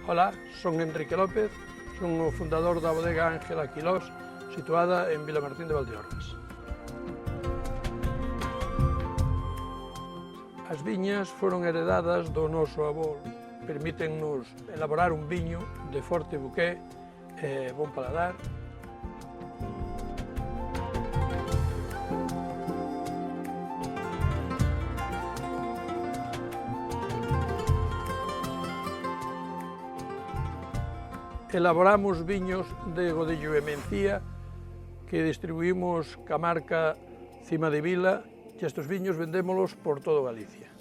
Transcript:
Hola, son Enrique López, son o fundador da bodega Ángela Quilós, situada en Vilamartín de Valdeorras. As viñas foron heredadas do noso avó, permítennos elaborar un viño de forte buqué e bon paladar. Elaboramos viños de Godello e Mencía que distribuímos ca marca Cima de Vila e estes viños vendémolos por todo Galicia.